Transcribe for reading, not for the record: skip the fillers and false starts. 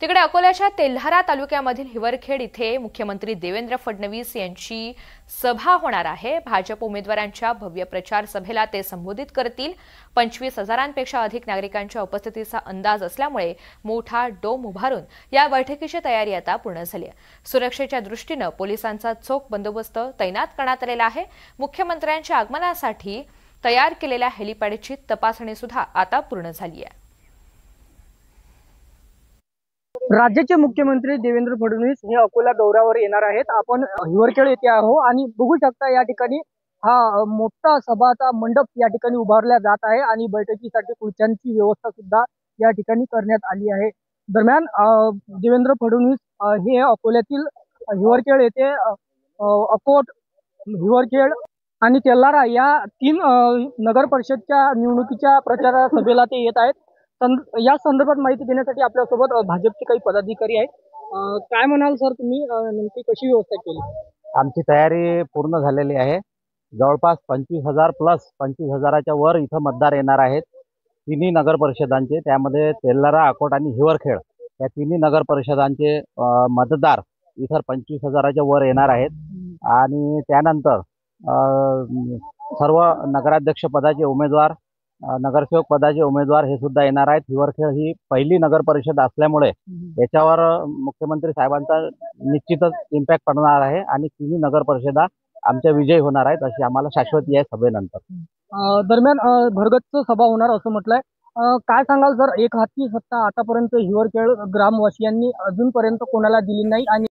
तिकडे अकोल्याच्या तेल्हारा तालुक्यामधील हिवरखेड इथे मुख्यमंत्री देवेंद्र फडणवीस यांची सभा होणार आहे। भाजप उमेदवारांच्या भव्य प्रचार सभेला ते संबोधित करतील। 25,000पेक्षा अधिक नागरिकांच्या उपस्थितीचा अंदाज असल्यामुळे मोठा डोम उभारून या बैठकीची तयारी आता पूर्ण झाली आहे। सुरक्षेच्या दृष्टीने पोलिसांचा चोख बंदोबस्त तैनात करण्यात आलेला आहे। मुख्यमंत्र्यांच्या आगमनासाठी तयार केलेल्या हेलिपॅडची तपासणी सुद्धा आता पूर्ण झाली आहे। राज्याचे मुख्यमंत्री देवेंद्र फडणवीस हे अकोला दौऱ्यावर येणार आहेत। आपण हिवरखेड येथे आहोत आणि बघू शकता या ठिकाणी हा मोठा सभाचा मंडप या ठिकाणी उभारला जात आहे आणि बैठकीसाठी खुर्च्यांची व्यवस्था सुद्धा या ठिकाणी करण्यात आली आहे। दरम्यान देवेंद्र फडणवीस हे अकोल्यातील हिवरखेड येथे अकोट, हिवरखेड आणि तेल्हारा या 3 नगर परिषदच्या निवडणुकीच्या प्रचार सभेला ते येत आहेत। या संदर्भात माहिती देण्यासाठी आपल्यासोबत भाजपचे काही पदाधिकारी आहेत। काय म्हणाल सर, तुम्ही नेमकी कशी व्यवस्था केली? आमची तयारी पूर्ण झालेली आहे। जवळपास 25,000 प्लस 25,000च्या वर इथं मतदार येणार आहेत। तिन्ही नगर परिषदांचे, त्यामध्ये तेल्हारा, अकोट आणि हिवरखेड या तिन्ही नगर परिषदांचे मतदार इथं 25,000च्या वर येणार आहेत। आणि त्यानंतर सर्व नगराध्यक्ष पदाचे उमेदवार, नगरसेवक पदाचे उमेदवार हे सुद्धा येणार आहेत। हिवरखेड ही पहिली नगर परिषद असल्यामुळे याच्यावर मुख्यमंत्री साहेबांचा निश्चितच इम्पॅक्ट पडणार आहे आणि तिन्ही नगर परिषदा आमच्या विजयी होणार आहेत अशी आम्हाला शाश्वती आहे सभेनंतर। दरम्यान भरगच्च सभा होणार असं म्हटलंय। काय सांगाल सर, एक हाती सत्ता आतापर्यंत हिवरखेड ग्रामवासियांनी अजूनपर्यंत कोणाला दिली नाही आणि